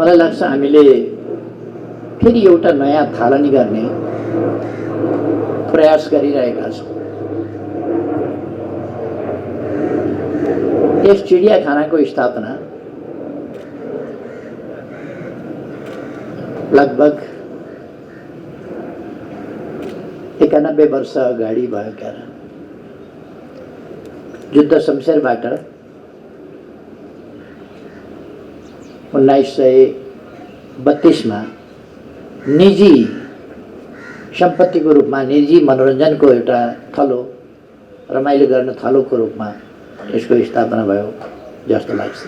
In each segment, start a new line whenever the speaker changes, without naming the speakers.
मलाई लाग्छ हामीले फेरि एउटा नयाँ थालनी गर्ने प्रयास गरिरहेका छौँ। यस चिडियाखानाको स्थापना लगभग 91 वर्ष अगाडि भएका युद्ध शमशेरबाट 1932 में निजी सम्पत्तिको रूपमा, निजी मनोरञ्जनको एउटा थलो, रमाइलो गर्ने थलोको रूपमा यसको स्थापना भयो जस्तो लाग्छ।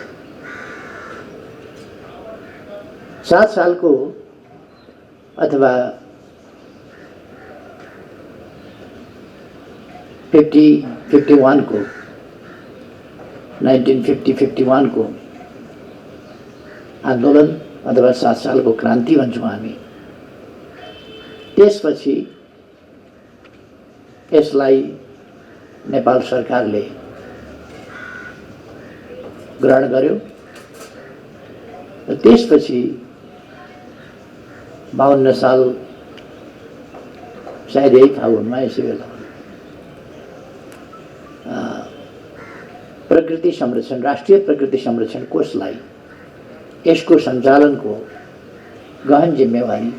7 सालको अथवा 51 को 1950-51 को आन्दोलन अथवा 7 सालको क्रान्ति भन्छौँ हामी। त्यसपछि यसलाई नेपाल सरकारले ग्रहण गर्यो र त्यसपछि 52 साल सायद यही फागुनमा यसै बेला प्रकृति संरक्षण, राष्ट्रिय प्रकृति संरक्षण कोषलाई यसको सञ्चालनको गहन जिम्मेवारी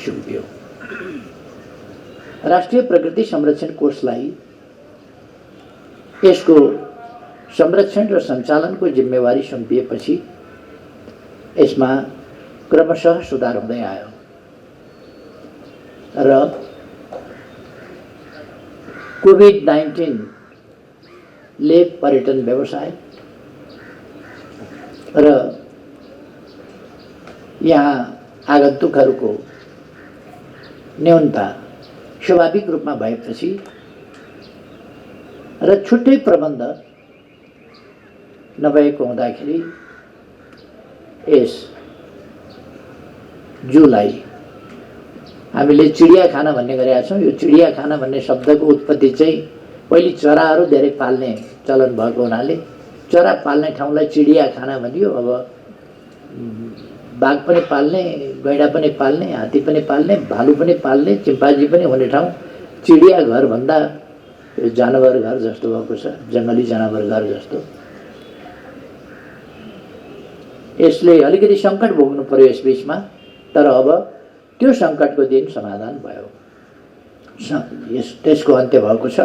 सुम्पियो। राष्ट्रिय प्रकृति संरक्षण कोषलाई यसको संरक्षण र सञ्चालनको जिम्मेवारी सुम्पिएपछि यसमा क्रमशः सुधार हुँदै आयो र कोभिड-19 ले पर्यटन व्यवसाय र यहाँ आगन्तुकहरूको न्यूनता स्वाभाविक रूपमा भएपछि र छुट्टै प्रबन्ध नभएको हुँदाखेरि यस जूलाई हामीले चिडियाखाना भन्ने गरेका छौँ। यो चिडियाखाना भन्ने शब्दको उत्पत्ति चाहिँ पहिले चराहरू धेरै पाल्ने चलन भएको हुनाले चरा पाल्ने ठाउँलाई चिडियाखाना भनियो। अब बाघ पनि पाल्ने, गैँडा पनि पाल्ने, हात्ती पनि पाल्ने, भालु पनि पाल्ने, चिम्पान्जी पनि हुने ठाउँ चिडिया घर भन्दा जानवर घर जस्तो भएको छ, जङ्गली जनावर घर जस्तो। यसले अलिकति सङ्कट भोग्नु पर्यो यस बीचमा, तर अब त्यो सङ्कटको दिन समाधान भयो, त्यसको अन्त्य भएको छ।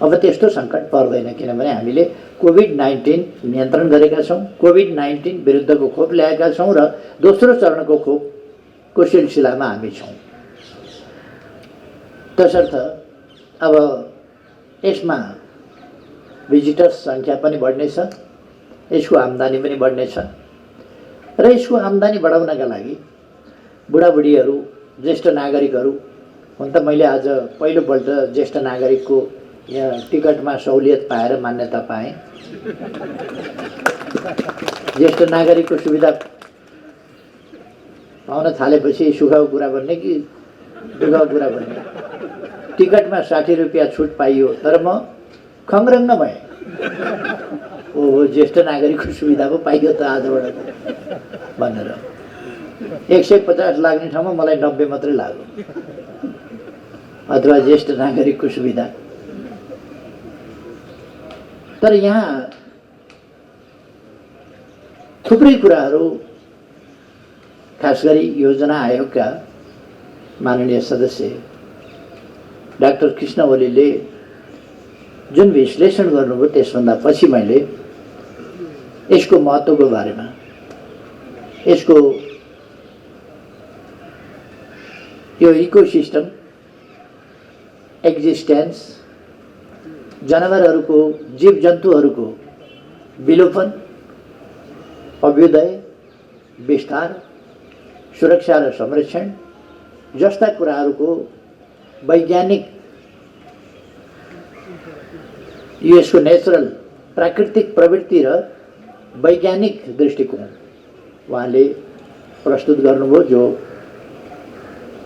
अब त्यस्तो सङ्कट पर्दैन, किनभने हामीले कोभिड-19 नियन्त्रण गरेका छौँ, कोभिड-19 विरुद्धको खोप ल्याएका छौँ र दोस्रो चरणको खोपको सिलसिलामा हामी छौँ। तसर्थ अब यसमा भिजिटर्स सङ्ख्या पनि बढ्नेछ, यसको आम्दानी पनि बढ्नेछ र यसको आम्दानी बढाउनका लागि बुढाबुढीहरू, ज्येष्ठ नागरिकहरू हुन त मैले आज पहिलोपल्ट ज्येष्ठ नागरिकको यहाँ टिकटमा सहुलियत पाएर मान्यता पाएँ। ज्येष्ठ नागरिकको सुविधा पाउन थालेपछि सुखको कुरा भन्ने कि दुःखको कुरा भन्ने। टिकटमा 60 रुपियाँ छुट पाइयो, तर म खङ्ग्रङ्ग भएँ। ओहो, ज्येष्ठ नागरिकको सुविधा पो पाइयो त आजबाट भनेर। 150 लाग्ने ठाउँमा मलाई 90 मात्रै लाग्यो, अथवा ज्येष्ठ नागरिकको सुविधा। तर यहाँ थुप्रै कुराहरू, खास गरी योजना आयोगका माननीय सदस्य डाक्टर कृष्ण ओलीले जुन विश्लेषण गर्नुभयो, त्यसभन्दा पछि मैले यसको महत्त्वको बारेमा, यसको यो इकोसिस्टम एक्जिस्टेन्स, जनावरहरूको, जीव जन्तुहरूको विलोपन, अभ्युदय, विस्तार, सुरक्षा र संरक्षण जस्ता कुराहरूको वैज्ञानिक, यसको नेचुरल प्राकृतिक प्रवृत्ति र वैज्ञानिक दृष्टिकोण उहाँले प्रस्तुत गर्नुभयो। जो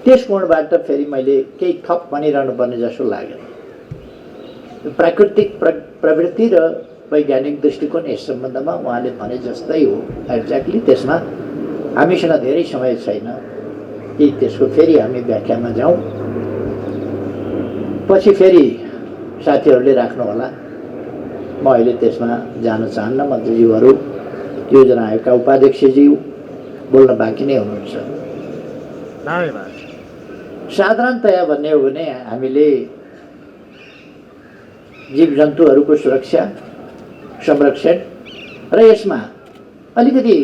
त्यस कोणबाट फेरि मैले केही थप भनिरहनु पर्ने जस्तो लाग्यो। प्राकृतिक प्रवृत्ति र वैज्ञानिक दृष्टिकोण यस सम्बन्धमा उहाँले भने जस्तै हो एक्ज्याक्टली। त्यसमा हामीसँग धेरै समय छैन कि त्यसको फेरि हामी व्याख्यामा जाउँ। पछि फेरि साथीहरूले राख्नु होला, म अहिले त्यसमा जान चाहन्न। मन्त्रीज्यूहरू, योजना आयोगका उपाध्यक्षज्यू बोल्न बाँकी नै हुनुहुन्छ। साधारणतया भन्ने हो भने हामीले जीव जन्तुहरूको सुरक्षा, संरक्षण र यसमा अलिकति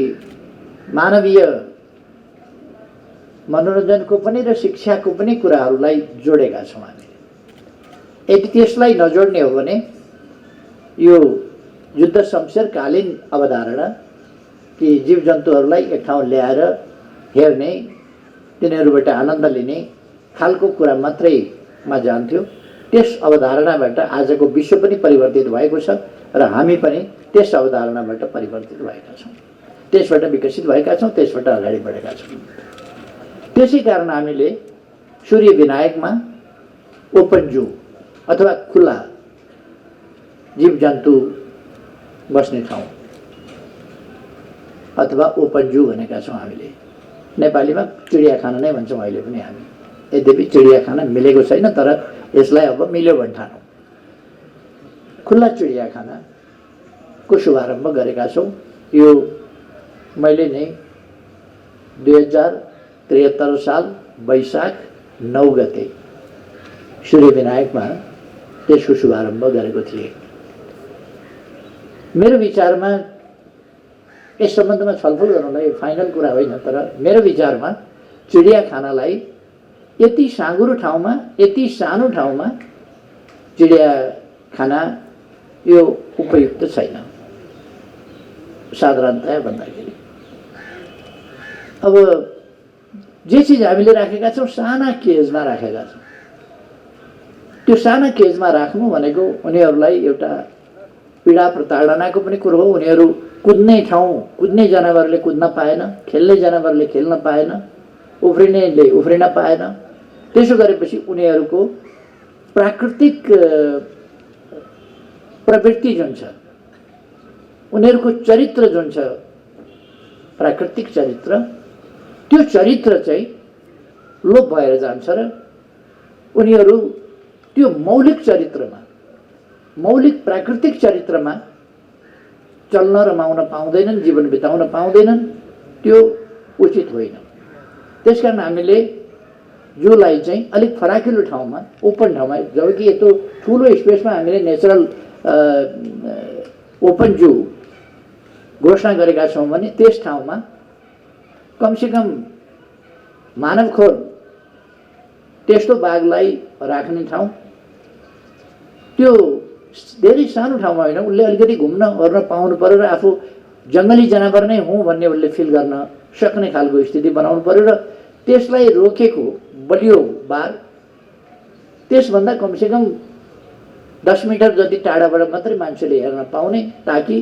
मानवीय मनोरञ्जनको पनि र शिक्षाको पनि कुराहरूलाई जोडेका छौँ हामी। यदि त्यसलाई नजोड्ने हो भने यो युद्ध शमशेरकालीन अवधारणा कि जीव जन्तुहरूलाई एक ठाउँ ल्याएर हेर्ने, तिनीहरूबाट आनन्द लिने खालको कुरा मात्रैमा जान्थ्यो। त्यस अवधारणाबाट आजको विश्व पनि परिवर्तित भएको छ र हामी पनि त्यस अवधारणाबाट परिवर्तित भएका छौँ, त्यसबाट विकसित भएका छौँ, त्यसबाट अगाडि बढेका छौँ। त्यसै कारण हामीले सूर्य विनायकमा ओपन जू अथवा खुला जीव जन्तु बस्ने ठाउँ अथवा ओपन जू भनेका छौँ हामीले। नेपालीमा चिडियाखाना नै भन्छौँ अहिले पनि हामी। यद्यपि चिडियाखाना मिलेको छैन, तर यसलाई अब मिल्यो भने ठानौँ। खुल्ला चिडियाखानाको शुभारम्भ गरेका छौँ। यो मैले नै 2073 साल वैशाख 9 गते सूर्य विनायकमा त्यसको शुभारम्भ गरेको थिएँ। मेरो विचारमा यस सम्बन्धमा छलफल गर्नलाई फाइनल कुरा होइन, तर मेरो विचारमा चिडियाखानालाई यति साँघुरो ठाउँमा, यति सानो ठाउँमा चिडियाखाना यो उपयुक्त छैन साधारणतया भन्दाखेरि। अब जे चिज हामीले राखेका छौँ साना केजमा राखेका छौँ। त्यो साना केजमा राख्नु भनेको उनीहरूलाई एउटा पीडा प्रताडनाको पनि कुरो हो। उनीहरू कुद्ने ठाउँ, कुद्ने जनावरले कुद्न पाएन, खेल्ने जनावरले खेल्न पाएन, उफ्रिनेले उफ्रिन पाएन। त्यसो गरेपछि उनीहरूको प्राकृतिक प्रवृत्ति जुन छ, उनीहरूको चरित्र जुन छ, प्राकृतिक चरित्र, त्यो चरित्र चाहिँ लोप भएर जान्छ र उनीहरू त्यो मौलिक चरित्रमा, मौलिक प्राकृतिक चरित्रमा चल्न रमाउन पाउँदैनन्, जीवन बिताउन पाउँदैनन्। त्यो उचित होइन। त्यसकारण हामीले जूलाई चाहिँ अलिक फराकिलो ठाउँमा, ओपन ठाउँमा, जबकि यत्रो ठुलो स्पेसमा हामीले नेचरल ओपन जू घोषणा गरेका छौँ भने त्यस ठाउँमा कमसेकम मानवखोर त्यस्तो बाघलाई राख्ने ठाउँ, त्यो धेरै सानो ठाउँमा होइन। उसले अलिकति घुम्न ओर्न पाउनु पर्यो र आफू जङ्गली जनावर नै हुँ भन्ने उसले फिल गर्न सक्ने खालको स्थिति बनाउनु पर्यो र त्यसलाई रोकेको बलियो बाघ त्यसभन्दा कमसेकम 10 मिटर जति टाढाबाट मात्रै मान्छेले हेर्न पाउने, ताकि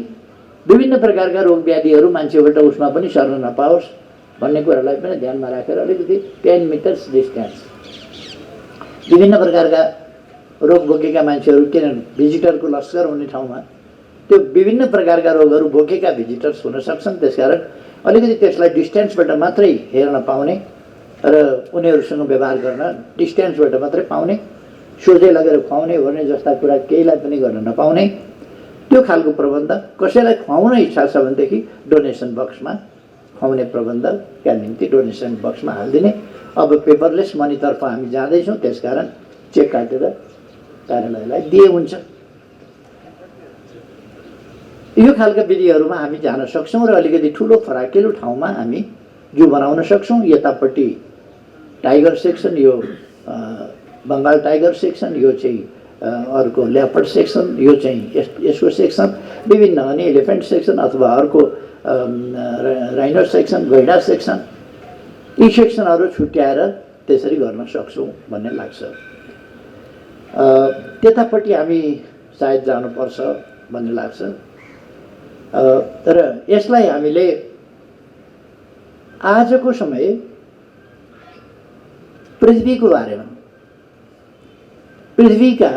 विभिन्न प्रकारका रोग व्याधिहरू मान्छेबाट उसमा पनि सर्न नपाओस् भन्ने कुरालाई पनि ध्यानमा राखेर अलिकति 10 मिटर्स डिस्टेन्स, विभिन्न प्रकारका रोग बोकेका मान्छेहरू, किन भिजिटरको लस्कर हुने ठाउँमा त्यो विभिन्न प्रकारका रोगहरू बोकेका भिजिटर्स हुन सक्छन्। त्यसकारण अलिकति त्यसलाई डिस्टेन्सबाट मात्रै हेर्न पाउने र उनीहरूसँग व्यवहार गर्न डिस्टेन्सबाट मात्रै पाउने, सोझै लगेर खुवाउने भन्ने जस्ता कुरा केहीलाई पनि गर्न नपाउने, त्यो खालको प्रबन्ध। कसैलाई खुवाउन इच्छा छ भनेदेखि डोनेसन बक्समा खुवाउने प्रबन्धका निम्ति डोनेसन बक्समा हालिदिने। अब पेपरलेस मनीतर्फ हामी जाँदैछौँ, त्यसकारण चेक काटेर कार्यालयलाई दिए हुन्छ। यो खालका विधिहरूमा हामी जान सक्छौँ र अलिकति ठुलो फराकिलो ठाउँमा हामी जू बनाउन सक्छौँ। यतापट्टि टाइगर सेक्सन, यो बङ्गाल टाइगर सेक्सन, यो चाहिँ अर्को लेपर्ड सेक्सन, यो चाहिँ यसको सेक्सन, विभिन्न अनि एलिफेन्ट सेक्सन अथवा अर्को राइनो सेक्सन, गैंडा सेक्सन, यी सेक्सनहरू छुट्याएर त्यसरी गर्न सक्छौँ भन्ने लाग्छ। त्यतापट्टि हामी सायद जानुपर्छ भन्ने लाग्छ। तर यसलाई हामीले आजको समय पृथ्वीको बारेमा, पृथ्वीका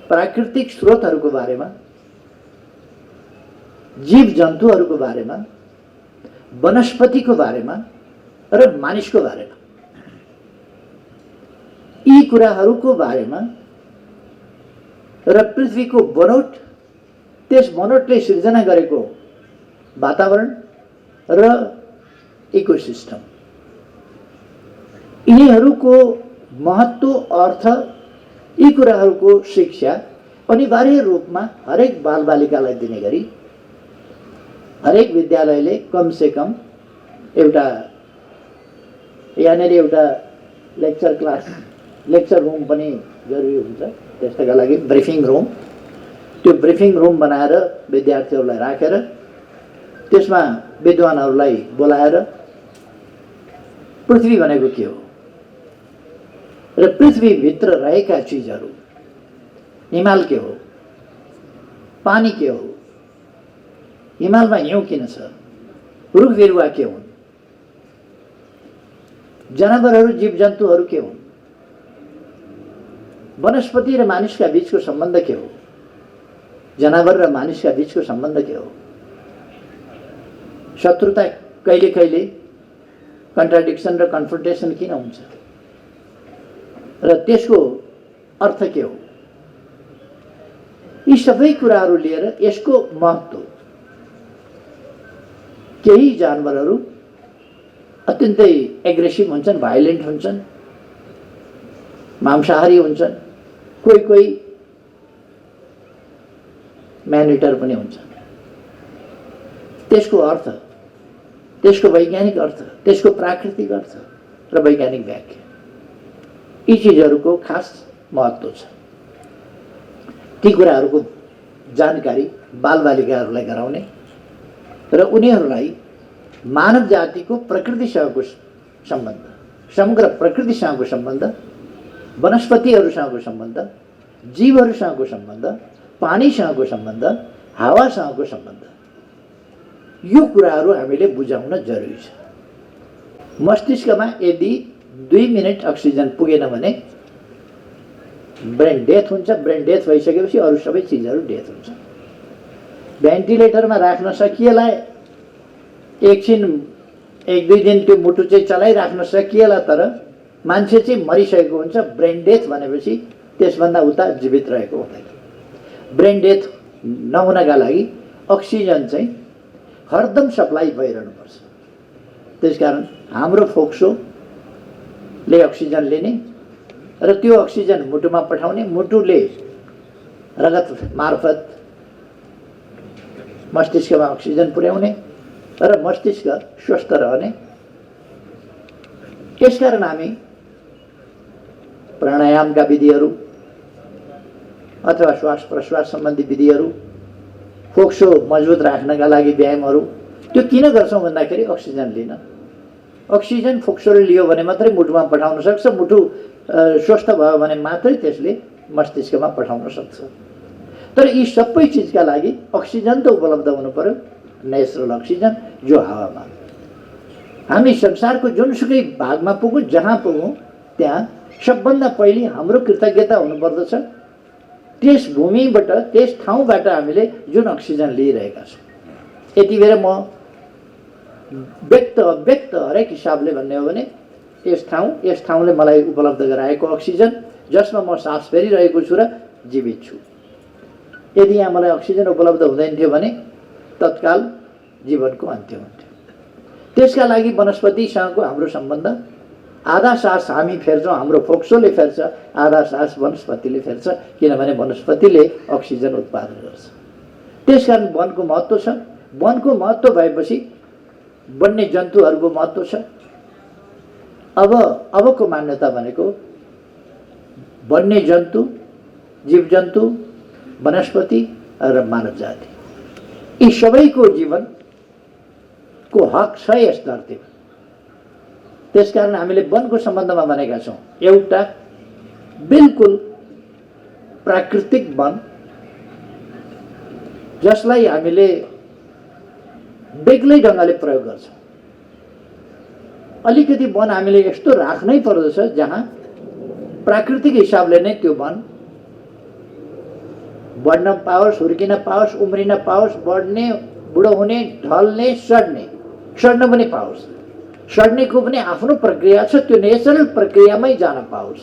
प्राकृतिक स्रोतहरूको बारेमा, जीव जन्तुहरूको बारेमा वनस्पतिको बारेमा र मानिसको बारेमा, यी कुराहरूको बारेमा र पृथ्वीको बनोट, त्यस बनोटले सिर्जना गरेको वातावरण र इकोसिस्टम, यिनीहरूको महत्त्व, अर्थ, यी कुराहरूको शिक्षा अनिवार्य रूपमा हरेक बालबालिकालाई दिने गरी हरेक विद्यालयले कमसे कम एउटा यहाँनिर एउटा लेक्चर रुम पनि जरुरी हुन्छ। त्यसका लागि ब्रिफिङ रुम, त्यो ब्रिफिङ रुम बनाएर विद्यार्थीहरूलाई राखेर त्यसमा विद्वानहरूलाई बोलाएर पृथ्वी भनेको के हो र पृथ्वीभित्र रहेका चिजहरू, हिमाल के हो, पानी के हो, हिमालमा हिउँ किन छ, रुख बिरुवा के हुन्, जनावरहरू जीवजन्तुहरू के हुन्, वनस्पति र मानिसका बीचको सम्बन्ध के हो, जनावर र मानिसका बीचको सम्बन्ध के हो, शत्रुता कहिले कहिले कन्ट्राडिक्सन र कन्फ्रन्टेसन किन हुन्छ र त्यसको अर्थ के हो, यी सबै कुराहरू लिएर यसको महत्त्व, केही जानवरहरू अत्यन्तै एग्रेसिभ हुन्छन्, भाइलेन्ट हुन्छन्, मांसाहारी हुन्छन्, कोही कोही म्यान इटर पनि हुन्छन्। त्यसको अर्थ, त्यसको वैज्ञानिक अर्थ, त्यसको प्राकृतिक अर्थ र वैज्ञानिक व्याख्या, यी चिजहरूको खास महत्त्व छ। ती कुराहरूको जानकारी बालबालिकाहरूलाई गराउने र उनीहरूलाई मानव जातिको प्रकृतिसँगको सम्बन्ध, समग्र प्रकृतिसँगको सम्बन्ध, वनस्पतिहरूसँगको सम्बन्ध, जीवहरूसँगको सम्बन्ध, पानीसँगको सम्बन्ध, हावासँगको सम्बन्ध, यो कुराहरू हामीले बुझाउन जरुरी छ। मस्तिष्कमा यदि 2 मिनेट अक्सिजन पुगेन भने ब्रेन डेथ हुन्छ। ब्रेन डेथ भइसकेपछि अरू सबै चिजहरू डेथ हुन्छ। भेन्टिलेटरमा राख्न सकिएला, एकछिन 1-2 दिन त्यो मुटु चाहिँ चलाइराख्न सकिएला, तर मान्छे चाहिँ मरिसकेको हुन्छ। ब्रेन डेथ भनेपछि त्यसभन्दा उता जीवित रहेको हुँदैन। ब्रेन डेथ नहुनका लागि अक्सिजन चाहिँ हरदम सप्लाई भइरहनुपर्छ। त्यसकारण हाम्रो फोक्सोले अक्सिजन लिने र त्यो अक्सिजन मुटुमा पठाउने, मुटुले रगत मार्फत मस्तिष्कमा अक्सिजन पुर्याउने र मस्तिष्क स्वस्थ रहने। त्यसकारण हामी प्राणायामका विधिहरू अथवा श्वास प्रश्वास सम्बन्धी विधिहरू, फोक्सो मजबुत राख्नका लागि व्यायामहरू, त्यो किन गर्छौँ भन्दाखेरि अक्सिजन लिन। अक्सिजन फोक्सोले लियो भने मात्रै मुटुमा पठाउन सक्छ। मुटु स्वस्थ भयो भने मात्रै त्यसले मस्तिष्कमा पठाउन सक्छ। तर यी सबै चिजका लागि अक्सिजन त उपलब्ध हुनु पर्यो, नेचुरल अक्सिजन, जो हावामा। हामी संसारको जुनसुकै भागमा पुगौँ, जहाँ पुगौँ, त्यहाँ सबभन्दा पहिले हाम्रो कृतज्ञता हुनुपर्दछ त्यस भूमिबाट, त्यस ठाउँबाट हामीले जुन अक्सिजन लिइरहेका छौँ। यति बेर म व्यक्त अव्यक्त हरेक हिसाबले भन्ने हो भने यस ठाउँले मलाई उपलब्ध गराएको अक्सिजन, जसमा म सास फेरिरहेको छु र जीवित छु। यदि यहाँ मलाई अक्सिजन उपलब्ध हुँदैन थियो भने तत्काल जीवनको अन्त्य हुन्थ्यो। त्यसका लागि वनस्पतिसँगको हाम्रो सम्बन्ध, आधा सास हामी फेर्छौँ, हाम्रो फोक्सोले फेर्छ, आधा सास वनस्पतिले फेर्छ, किनभने वनस्पतिले अक्सिजन उत्पादन गर्छ। त्यसकारण वनको महत्त्व छ। वनको महत्त्व भएपछि वन्य जन्तुहरूको महत्त्व छ। अबको मान्यता भनेको वन्य जन्तु, जीवजन्तु, वनस्पति र मानव जाति, यी सबैको जीवनको हक छ यस धरतीमा। त्यसकारण हामीले वनको सम्बन्धमा भनेका छौँ, एउटा बिल्कुल प्राकृतिक वन जसलाई हामीले बेग्लै ढङ्गले प्रयोग गर्छौँ। अलिकति वन हामीले यस्तो राख्नै पर्दछ जहाँ प्राकृतिक हिसाबले नै त्यो वन बढ्न पाओस्, हुर्किन पाओस्, उम्रिन पाओस्, बढ्ने, बुढो हुने, ढल्ने, सड्ने, सड्न पनि पाओस्, सड्नेको पनि आफ्नो प्रक्रिया छ, त्यो नेचरल प्रक्रियामै जान पाओस्।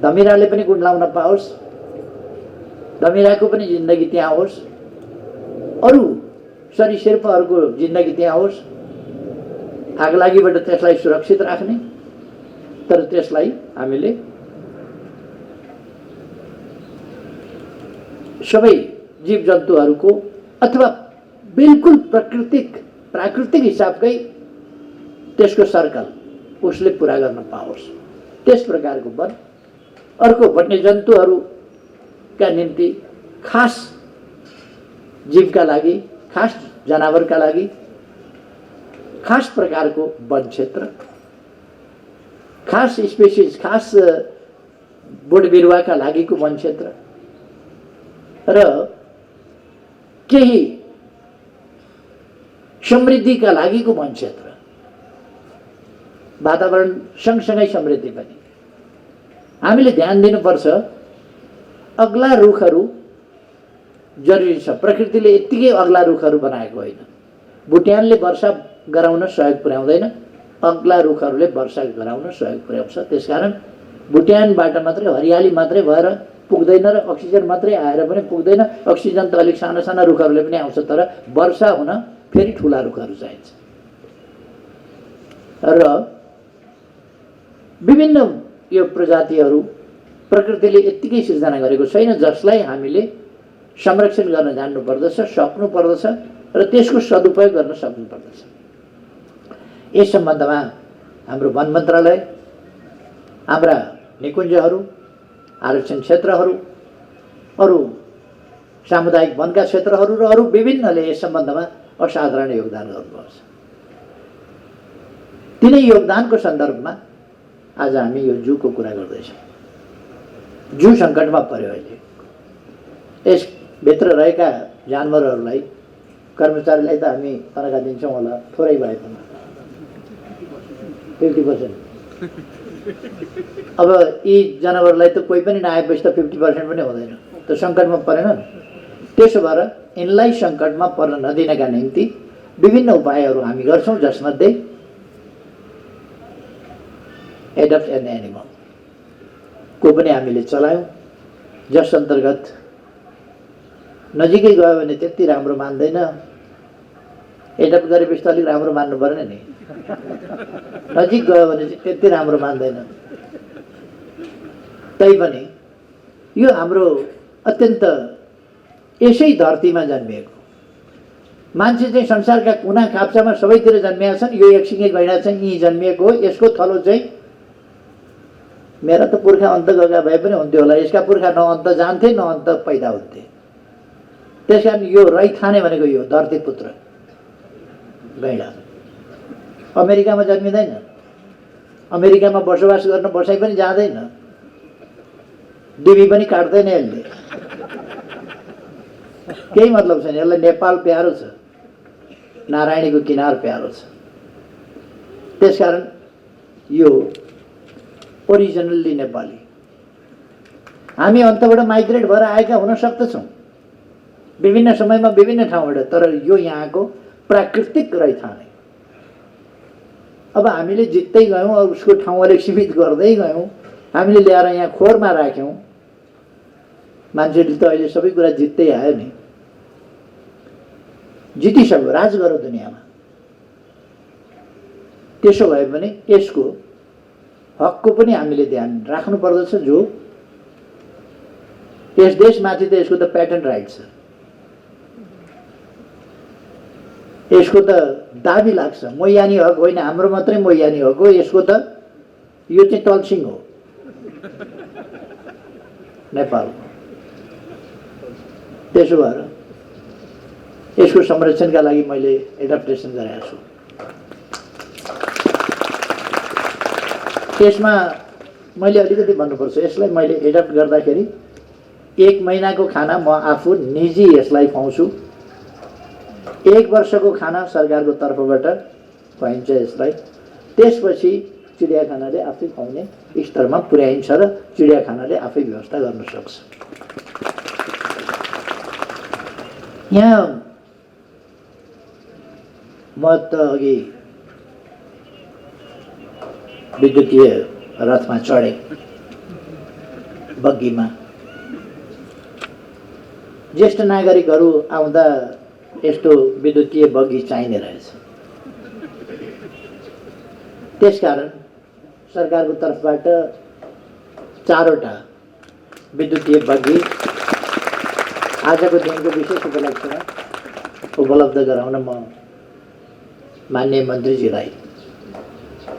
धमिराले पनि गुन्डाउन पाओस्, धमिराको पनि जिन्दगी त्यहाँ होस्, अरू सरीसृपहरूको जिन्दगी त्यहाँ होस्। आगलागीबाट त्यसलाई सुरक्षित राख्ने, तर त्यसलाई हामीले सबै जीवजन्तुहरूको अथवा बिल्कुल प्राकृतिक हिसाबकै त्यसको सर्कल उसले पुरा गर्न पाओस्, त्यस प्रकारको वन। अर्को वन्यजन्तुहरूका निम्ति खास जीवका लागि, खास जनावरका लागि खास प्रकारको वन क्षेत्र, खास स्पेसिस, खास बोट बिरुवाका लागिको वन क्षेत्र र केही समृद्धिका लागिको वन क्षेत्र। वातावरण सँगसँगै समृद्धि पनि हामीले ध्यान दिनुपर्छ। अग्ला रुखहरू जरुरी छ, प्रकृतिले यत्तिकै अग्ला रुखहरू बनाएको होइन। बुट्यानले वर्षा गराउन सहयोग पुर्याउँदैन, अग्ला रुखहरूले वर्षा गराउन सहयोग पुर्याउँछ। त्यसकारण बुट्यानबाट मात्रै हरियाली मात्रै भएर पुग्दैन र अक्सिजन मात्रै आएर पनि पुग्दैन। अक्सिजन त अलिक साना साना रुखहरूले पनि आउँछ, तर वर्षा हुन फेरि ठुला रुखहरू चाहिन्छ। र विभिन्न यो प्रजातिहरू प्रकृतिले यत्तिकै सिर्जना गरेको छैन, जसलाई हामीले संरक्षण गर्न जान्नुपर्दछ, सक्नुपर्दछ र त्यसको सदुपयोग गर्न सक्नुपर्दछ। यस सम्बन्धमा हाम्रो वन मन्त्रालय, हाम्रा निकुञ्जहरू, आरक्षण क्षेत्रहरू, अरू सामुदायिक वनका क्षेत्रहरू र अरू विभिन्नले यस सम्बन्धमा असाधारण योगदान गर्नुपर्छ। तिनै योगदानको सन्दर्भमा आज हामी यो जूको कुरा गर्दैछौँ। जू सङ्कटमा पर्यो अहिले। यसभित्र रहेका जानवरहरूलाई, कर्मचारीलाई त हामी तनखा दिन्छौँ होला, थोरै भए पनि 50%। अब यी जनावरलाई त कोही पनि नआएपछि त 50% पनि हुँदैन, त सङ्कटमा परेनन्। त्यसो भएर यिनलाई सङ्कटमा पर्न नदिनका निम्ति विभिन्न उपायहरू हामी गर्छौँ, जसमध्ये एडप्ट एन एनिमल को पनि हामीले चलायौँ, जस अन्तर्गत नजिकै गयो भने त्यति राम्रो मान्दैन, एडप्ट गरेपछि त अलिक राम्रो मान्नु पर्ने नि, नजिक गयो भने चाहिँ त्यति राम्रो मान्दैन। तैपनि यो हाम्रो अत्यन्त यसै धरतीमा जन्मिएको मान्छे चाहिँ संसारका कुना काप्चामा सबैतिर जन्मिएका छन्। यो एकसिङे गैँडा चाहिँ यहीँ जन्मिएको हो। यसको थलो चाहिँ मेरा त पुर्खा अन्त गएका भए पनि हुन्थ्यो होला, यसका पुर्खा न अन्त जान्थे न अन्त पैदा हुन्थे। त्यस कारण यो रैथाने भनेको यो धरतीपुत्र गैँडा अमेरिकामा जन्मिँदैन, अमेरिकामा बसोबास गर्न बसाइ पनि जाँदैन, डिबी पनि काट्दैन यसले, केही मतलब छैन। यसलाई नेपाल प्यारो छ, नारायणीको किनार प्यारो छ। त्यसकारण यो ओरिजिनल्ली नेपाली। हामी अन्तबाट माइग्रेट भएर आएका हुन सक्दछौँ विभिन्न समयमा विभिन्न ठाउँबाट, तर यो यहाँको प्राकृतिक रैथाने। अब हामीले जित्दै गयौँ, अब उसको ठाउँ अलिक सीमित गर्दै गयौँ, हामीले ल्याएर यहाँ खोरमा राख्यौँ। मान्छेले त अहिले सबै कुरा जित्दै आयो नि, जितिसक्यो, राज गरौँ दुनियाँमा। त्यसो भए पनि यसको हकको पनि हामीले ध्यान राख्नु पर्दछ। जो यस देशमाथि त यसको त प्याटेन्ट राइट छ, यसको त दाबी लाग्छ। मोयानी हक होइन, हाम्रो मात्रै मोयानी हक हो यसको त। यो चाहिँ तलसिङ हो नेपालको। त्यसो भएर यसको संरक्षणका लागि मैले एडप्टेसन गरेको छु। त्यसमा मैले अलिकति भन्नुपर्छ। यसलाई मैले एडप्ट गर्दाखेरि 1 महिनाको खाना म आफू निजी यसलाई खुवाउँछु, 1 वर्षको खाना सरकारको तर्फबाट खुवाइन्छ यसलाई। त्यसपछि चिडियाखानाले आफै खुवाउने स्तरमा पुर्याइन्छ र चिडियाखानाले आफै व्यवस्था गर्न सक्छ। यहाँ म त अघि विद्युतीय रथमा चढेँ, बग्गीमा। ज्येष्ठ नागरिकहरू आउँदा यस्तो विद्युतीय बग्गी चाहिने रहेछ। त्यसकारण सरकारको तर्फबाट 4वटा विद्युतीय बग्गी आजको दिनको विशेष उपलक्ष्यमा उपलब्ध गराउन म माननीय मन्त्रीजीलाई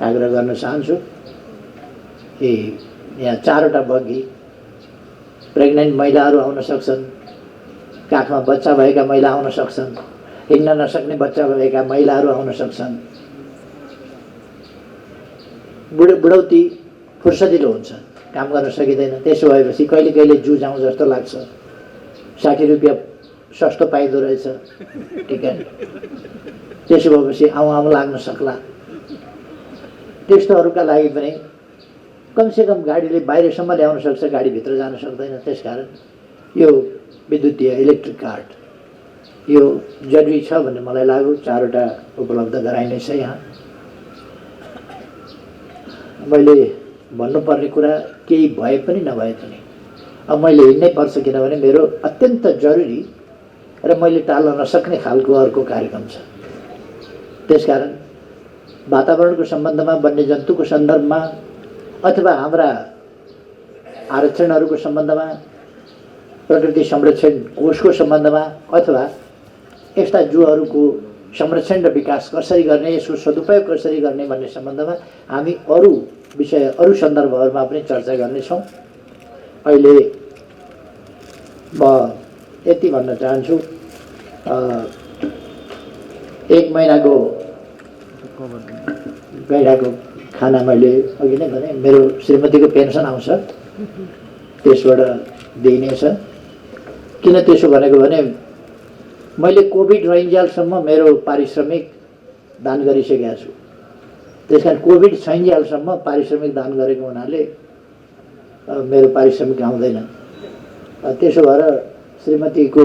आग्रह गर्न चाहन्छु कि यहाँ 4वटा बग्गी प्रेग्नेन्ट महिलाहरू आउन सक्छन्, काखमा बच्चा भएका महिला आउन सक्छन्, हिँड्न नसक्ने बच्चा भएका महिलाहरू आउन सक्छन्। बुढौती फुर्सदिलो हुन्छ, काम गर्न सकिँदैन। त्यसो भएपछि कहिले कहिले जू जाउँ जस्तो लाग्छ। 60 रुपियाँ सस्तो पाइँदो रहेछ टिकट। त्यसो भएपछि आउँ लाग्न सक्ला। त्यस्तोहरूका लागि पनि कमसेकम गाडीले बाहिरसम्म ल्याउन सक्छ, गाडीभित्र जान सक्दैन। त्यसकारण यो विद्युतीय इलेक्ट्रिक कार्ड यो जरुरी छ भन्ने मलाई लाग्यो। 4वटा उपलब्ध गराइनेछ। यहाँ मैले भन्नुपर्ने कुरा केही भए पनि नभए पनि अब मैले हिँड्नै पर्छ, किनभने मेरो अत्यन्त जरुरी र मैले टाल्न नसक्ने खालको अर्को कार्यक्रम छ। त्यसकारण वातावरणको सम्बन्धमा, वन्यजन्तुको सन्दर्भमा अथवा हाम्रा आरक्षणहरूको सम्बन्धमा, प्रकृति संरक्षण कोषको सम्बन्धमा अथवा यस्ता जूहरूको संरक्षण र विकास कसरी गर्ने, यसको सदुपयोग कसरी गर्ने भन्ने सम्बन्धमा हामी अरू विषय, अरू सन्दर्भहरूमा पनि चर्चा गर्नेछौँ। अहिले म यति भन्न चाहन्छु, 1 महिनाको गैँडाको खाना मैले अघि नै भने मेरो श्रीमतीको पेन्सन आउँछ, त्यसबाट दिइनेछ। किन त्यसो भनेको भने मैले कोभिड रहन्जेलसम्म मेरो पारिश्रमिक दान गरिसकेको छु। त्यसकारण कोभिड छैन्जेलसम्म पारिश्रमिक दान गरेको हुनाले मेरो पारिश्रमिक आउँदैन। त्यसो भएर श्रीमतीको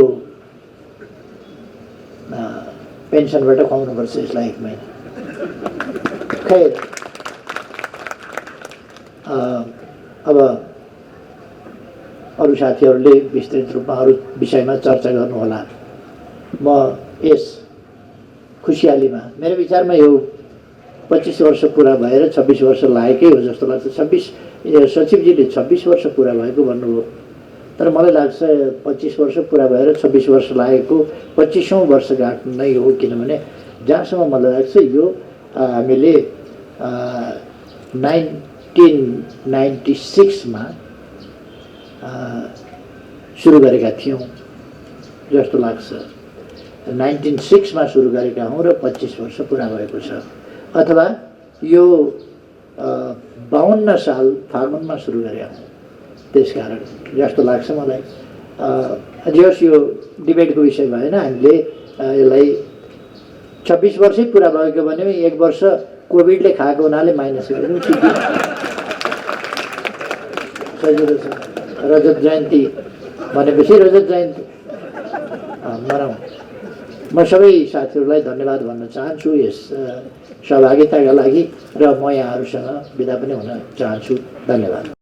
पेन्सनबाट खुवाउनुपर्छ यसलाई 1 महिना। खैर, अब अरू साथीहरूले विस्तृत रूपमा अरू विषयमा चर्चा गर्नुहोला। म यस खुसियालीमा मेरो विचारमा यो 25 वर्ष पुरा भएर 26 वर्ष लागेकै हो जस्तो लाग्छ। सचिवजीले 26 वर्ष पुरा भएको भन्नुभयो, तर मलाई लाग्छ 25 वर्ष पुरा भएर 26 वर्ष लागेको 25औं वर्षगाँठ नै हो। किनभने जहाँसम्म मलाई लाग्छ यो हामीले 1996 मा सुरु गरेका थियौँ जस्तो लाग्छ। 1906 मा सुरु गरेका हौँ र 25 वर्ष पुरा भएको छ। अथवा यो 52 साल फागुनमा सुरु गरेका हौँ, त्यसकारण जस्तो लाग्छ मलाई। जे होस्, यो डिबेटको विषय भएन। हामीले यसलाई 26 वर्षै पुरा भएको भने 1 वर्ष कोभिडले खाएको हुनाले माइनस गर्नु ठिक सजिलो छ। रजत जयन्ती भनेपछि रजत जयन्ती मनाउँ। म सबै साथीहरूलाई धन्यवाद भन्न चाहन्छु यस सहभागिताका लागि र म यहाँहरूसँग बिदा पनि हुन चाहन्छु। धन्यवाद।